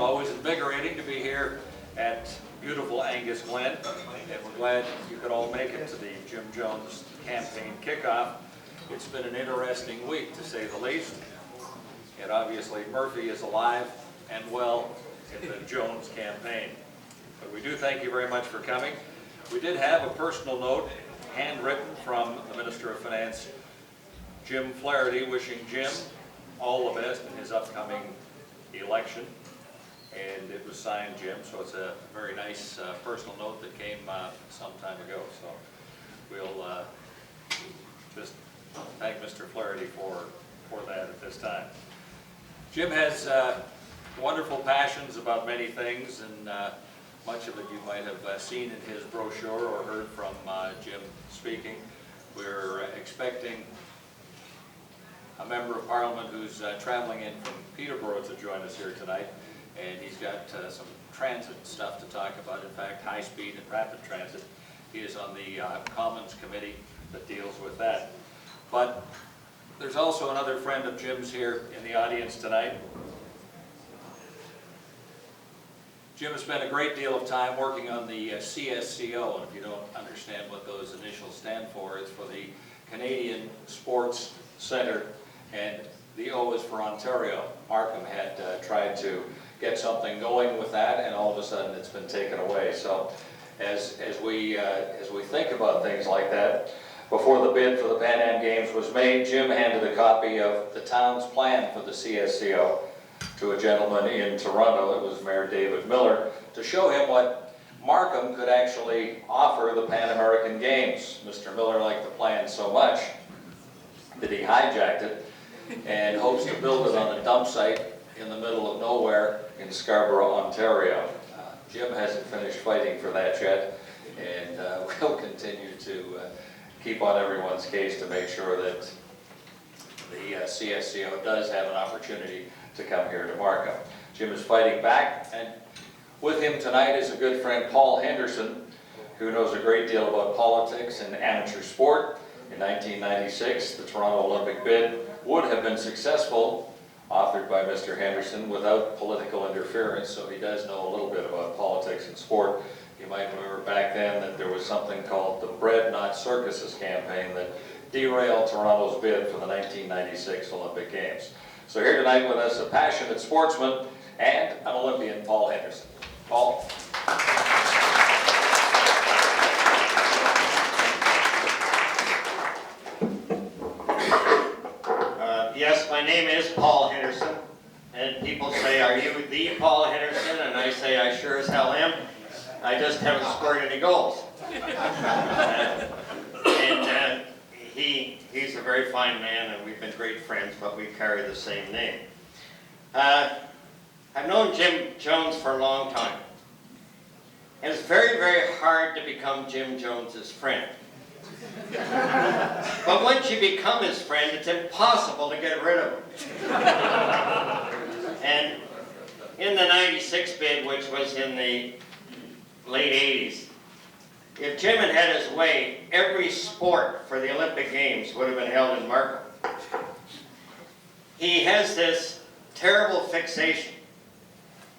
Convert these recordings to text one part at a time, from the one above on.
always invigorating to be here at beautiful Angus Glen, and we're glad you could all make it to the Jim Jones campaign kickoff. It's been an interesting week, to say the least, and obviously Murphy is alive and well in the Jones campaign. But we do thank you very much for coming. We did have a personal note handwritten from the Minister of Finance, Jim Flaherty, wishing Jim all the best in his upcoming election. And it was signed Jim, so it's a very nice personal note that came some time ago. So we'll just thank Mr. Flaherty for that at this time. Jim has wonderful passions about many things, and much of it you might have seen in his brochure or heard from Jim speaking. We're expecting a member of Parliament who's traveling in from Peterborough to join us here tonight, and he's got some transit stuff to talk about. In fact, high-speed and rapid transit. He is on the Commons Committee that deals with that. But there's also another friend of Jim's here in the audience tonight. Jim has spent a great deal of time working on the CSCO, and if you don't understand what those initials stand for, it's for the Canadian Sports Centre, and the O is for Ontario. Markham had tried to get something going with that, and all of a sudden it's been taken away. So as we think about things like that, before the bid for the Pan Am Games was made, Jim handed a copy of the town's plan for the CSCO to a gentleman in Toronto. It was Mayor David Miller, to show him what Markham could actually offer the Pan American Games. Mr. Miller liked the plan so much that he hijacked it and hopes to build it on a dump site in the middle of nowhere in Scarborough, Ontario. Jim hasn't finished fighting for that yet, and we'll continue to keep on everyone's case to make sure that the CSCO does have an opportunity to come here to Markham. Jim is fighting back, and with him tonight is a good friend, Paul Henderson, who knows a great deal about politics and amateur sport. In 1996, the Toronto Olympic bid would have been successful, authored by Mr. Henderson, without political interference, so he does know a little bit about politics and sport. You might remember back then that there was something called the Bread Not Circuses campaign that derailed Toronto's bid for the 1996 Olympic Games. So here tonight with us, a passionate sportsman and an Olympian, Paul Henderson. Paul. Yes, my name is Paul Henderson, and people say, are you the Paul Henderson? And I say, I sure as hell am. I just haven't scored any goals. He's a very fine man, and we've been great friends, but we carry the same name. I've known Jim Jones for a long time. And it's very, very hard to become Jim Jones's friend. But once you become his friend, it's impossible to get rid of him. And in the 96 bid, which was in the late 80s, if Jim had had his way, every sport for the Olympic Games would have been held in Markham. He has this terrible fixation.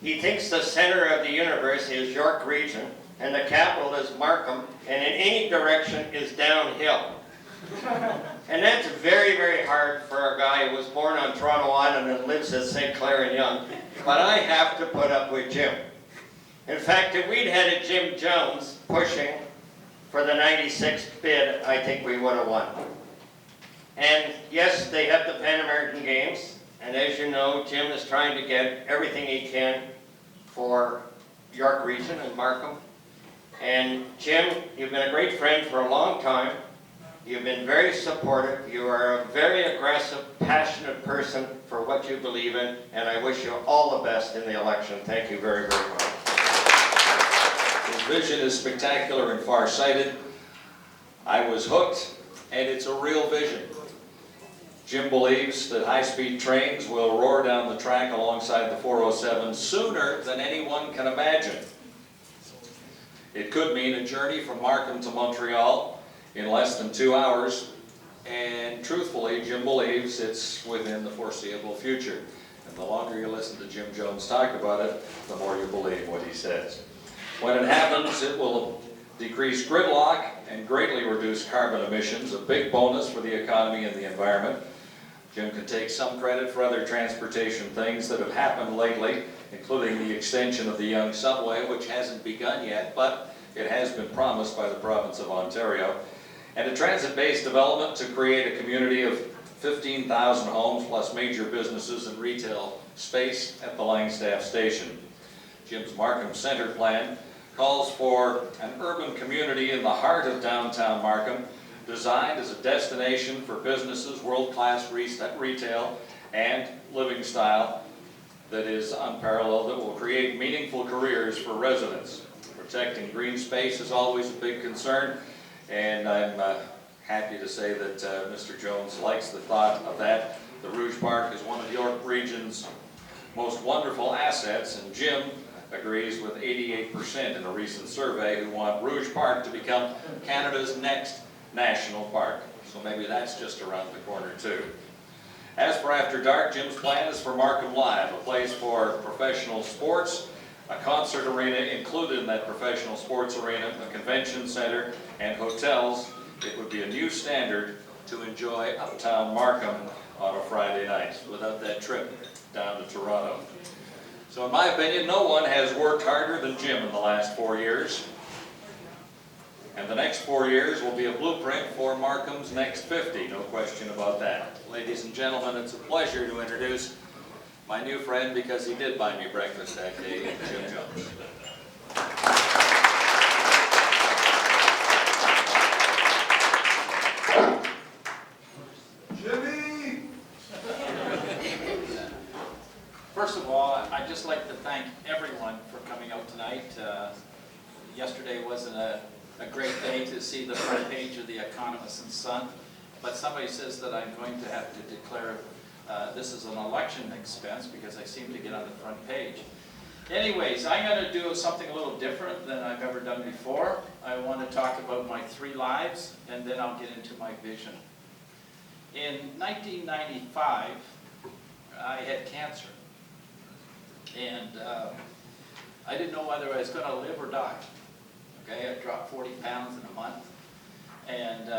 He thinks the center of the universe is York Region, and the capital is Markham, and in any direction is downhill. And that's very, very hard for a guy who was born on Toronto Island and lives at St. Clair and Yonge. But I have to put up with Jim. In fact, if we'd had a Jim Jones pushing for the 96th bid, I think we would have won. And yes, they have the Pan American Games, and as you know, Jim is trying to get everything he can for York Region and Markham. And Jim, you've been a great friend for a long time. You've been very supportive. You are a very aggressive, passionate person for what you believe in, and I wish you all the best in the election. Thank you very, very much. His vision is spectacular and far-sighted. I was hooked, and it's a real vision. Jim believes that high-speed trains will roar down the track alongside the 407 sooner than anyone can imagine. It could mean a journey from Markham to Montreal in less than 2 hours, and truthfully, Jim believes it's within the foreseeable future. And the longer you listen to Jim Jones talk about it, the more you believe what he says. When it happens, it will decrease gridlock and greatly reduce carbon emissions, a big bonus for the economy and the environment. Jim can take some credit for other transportation things that have happened lately, including the extension of the Yonge subway, which hasn't begun yet, but it has been promised by the province of Ontario, and a transit-based development to create a community of 15,000 homes plus major businesses and retail space at the Langstaff station. Jim's Markham Centre plan calls for an urban community in the heart of downtown Markham, designed as a destination for businesses, world-class retail, and living style that is unparalleled, that will create meaningful careers for residents. Protecting green space is always a big concern, and I'm happy to say that Mr. Jones likes the thought of that. The Rouge Park is one of York Region's most wonderful assets, and Jim agrees with 88% in a recent survey who want Rouge Park to become Canada's next national park. So maybe that's just around the corner too. As for After Dark, Jim's plan is for Markham Live, a place for professional sports, a concert arena included in that professional sports arena, a convention center, and hotels. It would be a new standard to enjoy uptown Markham on a Friday night without that trip down to Toronto. So in my opinion, no one has worked harder than Jim in the last 4 years. And the next 4 years will be a blueprint for Markham's next 50, no question about that. Ladies and gentlemen, it's a pleasure to introduce my new friend, because he did buy me breakfast that day, Jim Jones. Jimmy! First of all, I'd just like to thank everyone for coming out tonight. Yesterday wasn't a great day to see the front page of the Economist and Sun, but somebody says that I'm going to have to declare this is an election expense because I seem to get on the front page. Anyways, I'm going to do something a little different than I've ever done before. I want to talk about my 3 lives, and then I'll get into my vision. In 1995, I had cancer, and I didn't know whether I was going to live or die. Okay, I dropped 40 pounds in a month, and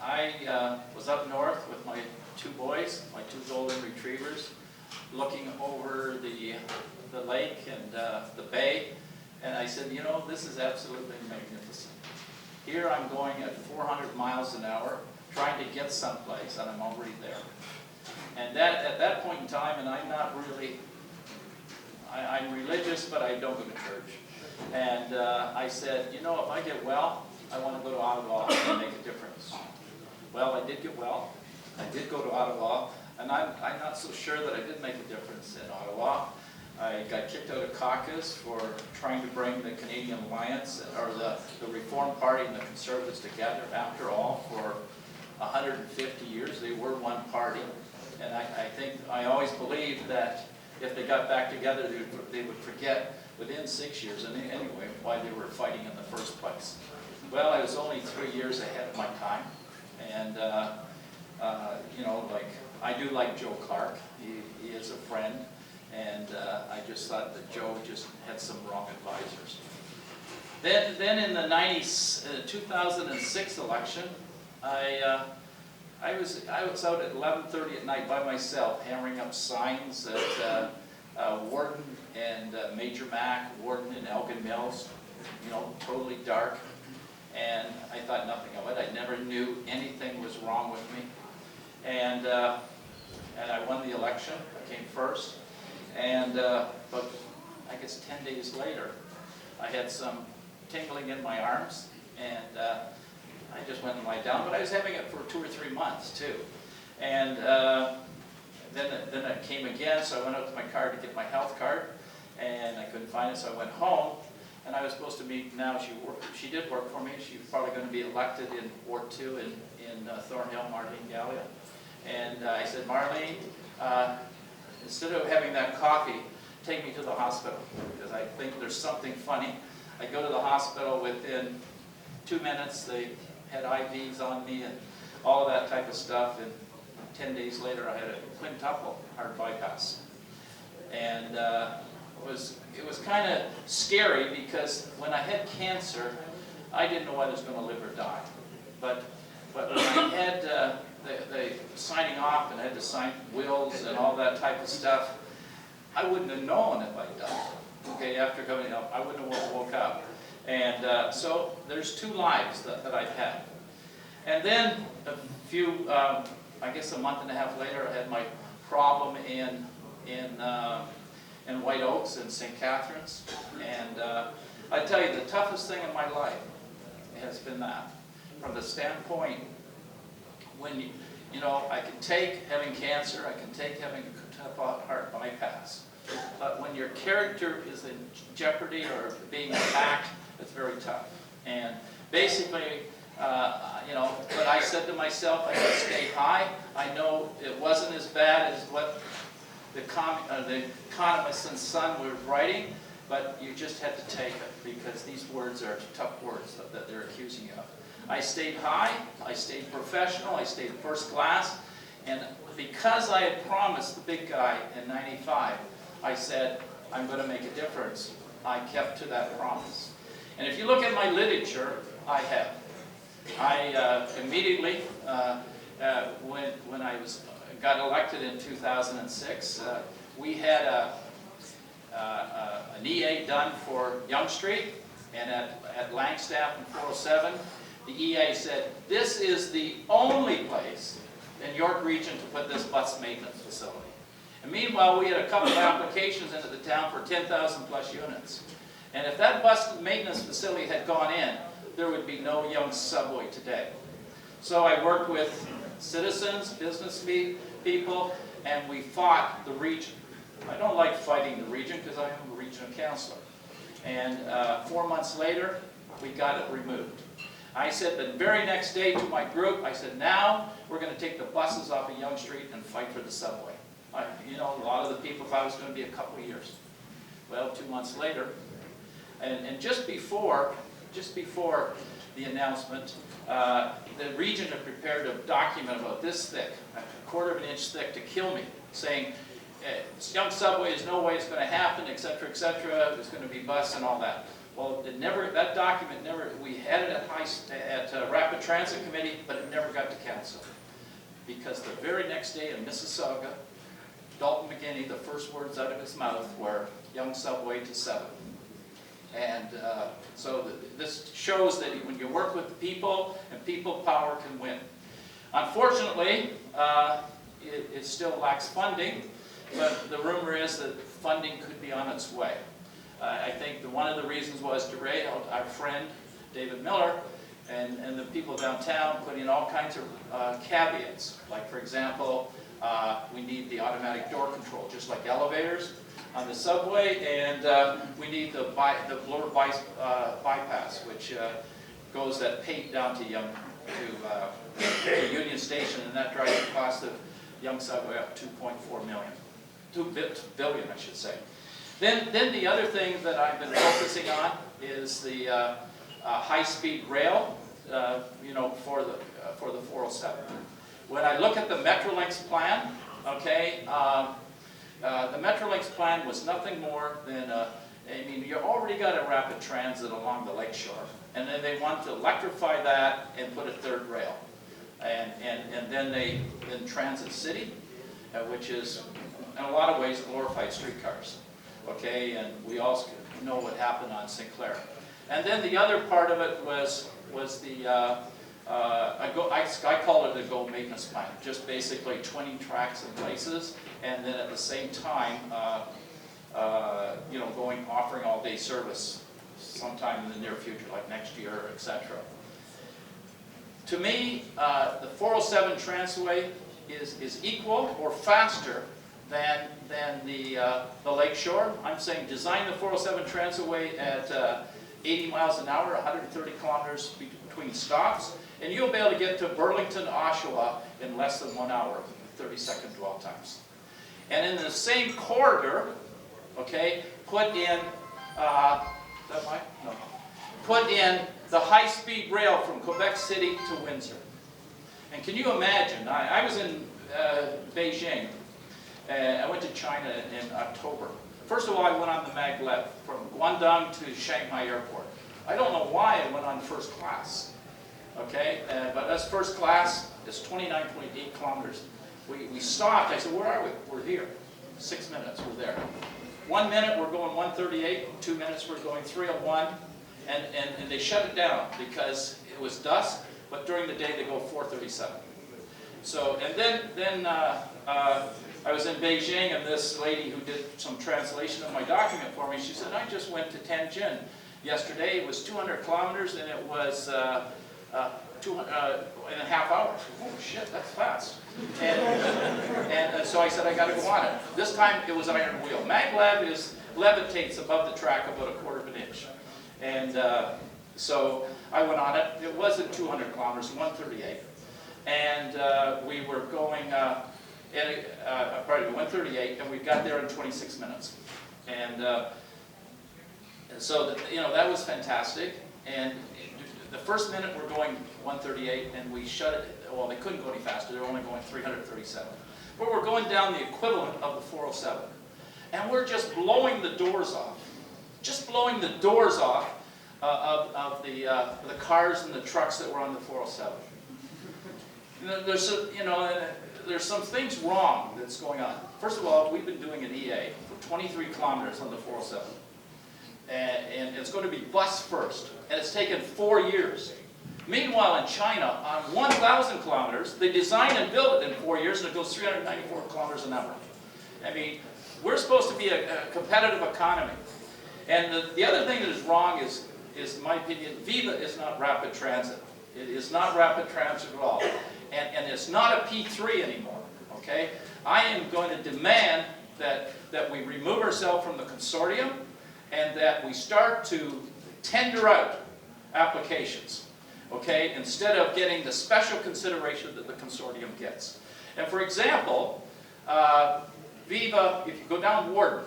I was up north with my 2 boys, my 2 golden retrievers, looking over the lake and the bay, and I said, you know, this is absolutely magnificent. Here I'm going at 400 miles an hour, trying to get someplace, and I'm already there. And at that point in time, and I'm not really, I'm religious, but I don't go to church. And I said, you know, if I get well, I want to go to Ottawa and make a difference. Well, I did get well. I did go to Ottawa, and I'm not so sure that I did make a difference in Ottawa. I got kicked out of caucus for trying to bring the Canadian Alliance, or the Reform Party and the Conservatives together. After all, for 150 years, they were one party. And I think, I always believed that if they got back together, they would forget within 6 years, and anyway, why they were fighting in the first place. Well, I was only 3 years ahead of my time, and you know, like, I do like Joe Clark. He is a friend, and I just thought that Joe just had some wrong advisors. Then in the 2006 election, I was out at 11:30 at night by myself, hammering up signs at Warden and Major Mac, Warden and Elgin Mills, you know, totally dark. And I thought nothing of it. I never knew anything was wrong with me. And I won the election. I came first. And but I guess 10 days later, I had some tingling in my arms, and I just went and lied down. But I was having it for 2 or 3 months too. And then it came again, so I went out to my car to get my health card, and I couldn't find it, so I went home. And I was supposed to meet, now she did work for me. She was probably going to be elected in Ward 2 in Thornhill, Marlene Gallia. And I said, Marlene, instead of having that coffee, take me to the hospital, because I think there's something funny. I go to the hospital within 2 minutes. They had IVs on me and all of that type of stuff. And 10 days later, I had a quintuple heart bypass. And it was kind of scary because when I had cancer, I didn't know whether I was going to live or die. But when I had the signing off and I had to sign wills and all that type of stuff, I wouldn't have known if I died. Okay, after coming up, I wouldn't have woke up. And so there's 2 lives that I've had. And then a few, I guess a month and a half later, I had my problem in White Oaks and St. Catharines. And I tell you, the toughest thing in my life has been that. From the standpoint, when you know, I can take having cancer, I can take having a tough heart bypass. But when your character is in jeopardy or being attacked, it's very tough. And basically, you know, but I said to myself, I gotta stay high. I know it wasn't as bad as what the economist and son were writing, but you just had to take it because these words are tough words that they're accusing you of. I stayed high, I stayed professional, I stayed first class, and because I had promised the big guy in '95, I said, I'm going to make a difference. I kept to that promise. And if you look at my literature, I have. I immediately, when I got elected in 2006, we had an EA done for Yonge Street, and at Langstaff and 407, the EA said, this is the only place in York Region to put this bus maintenance facility. And meanwhile, we had a couple of applications into the town for 10,000 plus units. And if that bus maintenance facility had gone in, there would be no Yonge subway today. So I worked with citizens, business people, and we fought the region. I don't like fighting the region because I am a regional councillor. And 4 months later, we got it removed. I said the very next day to my group, I said, now we're going to take the buses off of Yonge Street and fight for the subway. You know, a lot of the people thought it was going to be a couple of years. Well, 2 months later, and just before the announcement, the region had prepared a document about this thick, a quarter of an inch thick, to kill me, saying, Yonge subway, there's no way it's going to happen, etc., etc. There's going to be bus and all that. Well, it never. That document never. We had it at Rapid Transit Committee, but it never got to council because the very next day in Mississauga, Dalton McGinney, the first words out of his mouth were Yonge subway to 7. And so this shows that when you work with the people, and people power can win. Unfortunately, it still lacks funding, but the rumor is that funding could be on its way. I think one of the reasons was DeRay, our friend David Miller, and the people downtown put in all kinds of caveats. Like, for example, we need the automatic door control, just like elevators on the subway, and we need the lower bypass, which goes at Pate down to Union Station, and that drives the cost of Yonge subway up 2.4 million. 2 billion, I should say. Then the other thing that I've been focusing on is the high-speed rail, you know, for the 407. When I look at the Metrolinx plan, okay, the Metrolinx plan was nothing more than I mean, you already got a rapid transit along the lakeshore, and then they want to electrify that and put a third rail, and then Transit City, which is in a lot of ways glorified streetcars. Okay, and we also know what happened on St. Clair. And then the other part of it was the, I call it a GO maintenance plan, just basically 20 tracks and places, and then at the same time, you know, offering all-day service sometime in the near future, like next year, etc. To me, the 407 Transway is equal or faster than the lakeshore. I'm saying design the 407 Transway at 80 miles an hour, 130 kilometers between stops, and you'll be able to get to Burlington, Oshawa in less than 1 hour, 30-second dwell times. And in the same corridor, okay, put in, put in the high-speed rail from Quebec City to Windsor. And can you imagine, I was in Beijing, I went to China in October. First of all, I went on the maglev from Guangdong to Shanghai Airport. I don't know why I went on first class, okay? But that's first class. It's 29.8 kilometers. We stopped. I said, where are we? We're here. 6 minutes, we're there. 1 minute, we're going 138. 2 minutes, we're going 301. And they shut it down because it was dusk, but during the day they go 437. So, and then I was in Beijing, and this lady who did some translation of my document for me, she said, I just went to Tianjin yesterday. It was 200 kilometers, and it was 2.5 hours. Oh shit, that's fast. And so I said, I got to go on it. This time it was iron wheel. Maglev levitates above the track about 1/4 of an inch. And so I went on it. It wasn't 200 kilometers, 138. And we were going, pardon me, 138, and we got there in 26 minutes. And so, that was fantastic. And the first minute we're going 138, and we shut it. Well, they couldn't go any faster. They were only going 337. But we're going down the equivalent of the 407. And we're just blowing the doors off. Just blowing the doors off of the cars and the trucks that were on the 407. There's some things wrong that's going on. First of all, we've been doing an EA for 23 kilometers on the 407. And it's going to be bus first. And it's taken 4 years. Meanwhile, in China, on 1,000 kilometers, they design and build it in 4 years, and it goes 394 kilometers an hour. I mean, we're supposed to be a competitive economy. And the other thing that is wrong is, in my opinion, Viva is not rapid transit. It is not rapid transit at all. And it's not a P3 anymore, okay? I am going to demand that we remove ourselves from the consortium and that we start to tender out applications, okay? Instead of getting the special consideration that the consortium gets. And for example, Viva, if you go down Warden,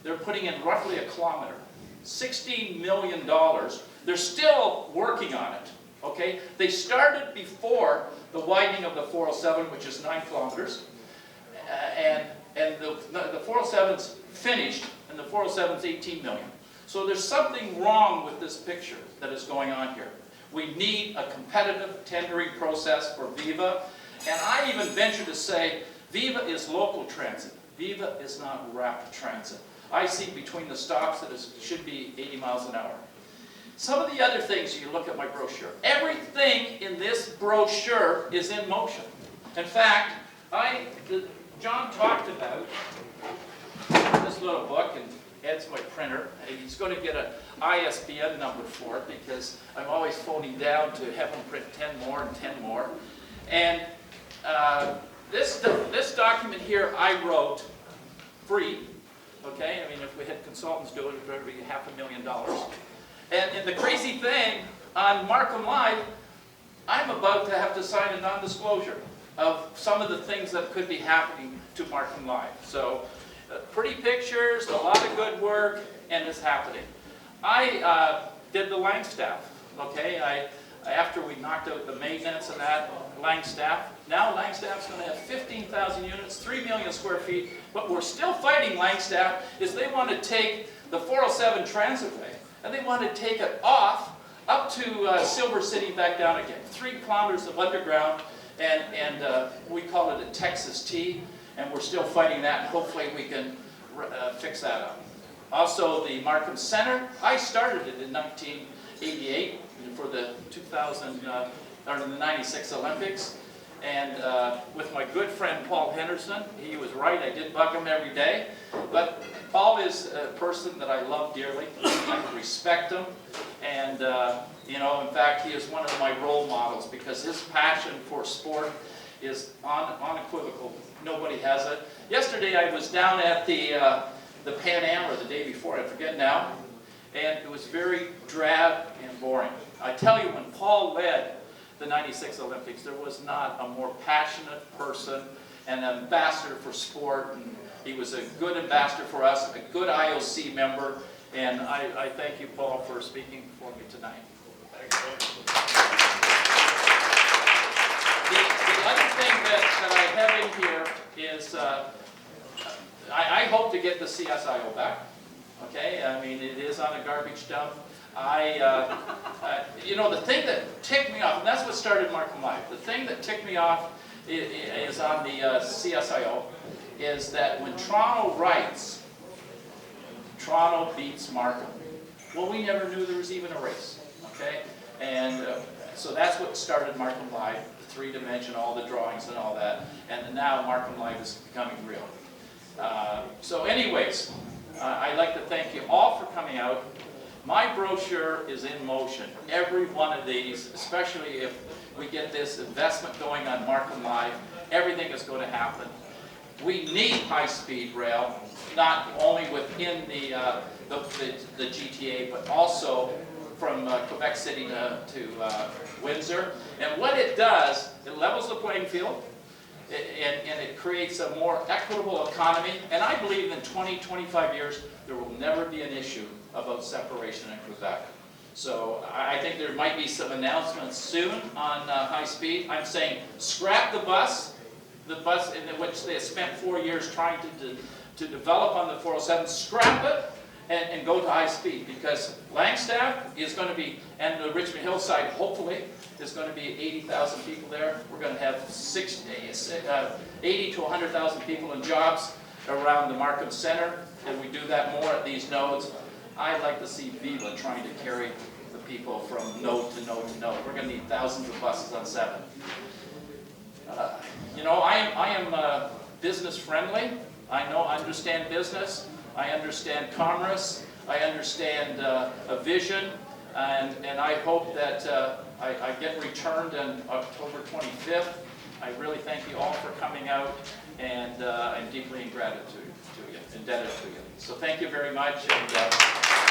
they're putting in roughly a kilometer. $16 million. They're still working on it, okay? They started before the widening of the 407, which is 9 kilometers. And the 407's finished, and the 407's 18 million. So there's something wrong with this picture that is going on here. We need a competitive tendering process for Viva. And I even venture to say, Viva is local transit. Viva is not rapid transit. I see between the stops that it should be 80 miles an hour. Some of the other things, you look at my brochure. Everything in this brochure is in motion. In fact, John talked about this little book, and Ed's my printer. He's going to get an ISBN number for it because I'm always phoning down to have him print 10 more and 10 more. And this document here I wrote free. Okay, I mean, if we had consultants do it, it would be $500,000. And the crazy thing, on Markham Live, I'm about to have to sign a non-disclosure of some of the things that could be happening to Markham Live. So, pretty pictures, a lot of good work, and it's happening. I did the Langstaff, okay? After we knocked out the maintenance and that, Langstaff. Now Langstaff's going to have 15,000 units, 3 million square feet. But we're still fighting Langstaff is they want to take the 407 Transitway and they want to take it off up to Silver City back down again. 3 kilometers of underground, and we call it a Texas T, and we're still fighting that, and hopefully we can fix that up. Also, the Markham Center, I started it in 1988 for the 96 Olympics, and with my good friend Paul Henderson. He was right, I did bug him every day, but Paul is a person that I love dearly. I respect him, and in fact, he is one of my role models because his passion for sport is unequivocal. Nobody has it. Yesterday I was down at the Pan Am, or the day before, I forget now, and it was very drab and boring. I tell you, when Paul led the 96 Olympics, there was not a more passionate person, an ambassador for sport, and he was a good ambassador for us, a good IOC member, and I thank you, Paul, for speaking for me tonight. The other thing that I have in here is I hope to get the CSIO back, okay? I mean, it is on a garbage dump. You know, the thing that ticked me off, and that's what started Markham Live, the thing that ticked me off is on the CSIO, is that when Toronto writes, Toronto beats Markham. Well, we never knew there was even a race, okay? And so that's what started Markham Live, the three-dimension, all the drawings and all that. And now Markham Live is becoming real. So anyways, I'd like to thank you all for coming out. My brochure is in motion. Every one of these, especially if we get this investment going on Markham Live, everything is going to happen. We need high-speed rail, not only within the GTA, but also from Quebec City to Windsor. And what it does, it levels the playing field, and it creates a more equitable economy. And I believe in 20, 25 years, there will never be an issue about separation in Quebec. So I think there might be some announcements soon on high speed. I'm saying scrap the bus in which they spent 4 years trying to develop on the 407, scrap it and go to high speed, because Langstaff is going to be, and the Richmond Hillside hopefully is going to be 80,000 people there. We're going to have 80 to 100,000 people in jobs around the Markham Center, and we do that more at these nodes. I'd like to see Viva trying to carry the people from node to node to node. We're going to need thousands of buses on 7. You know, I am business friendly. I understand business. I understand commerce. I understand a vision, and I hope that I get returned on October 25th. I really thank you all for coming out, and I'm deeply indebted to you. So thank you very much. And,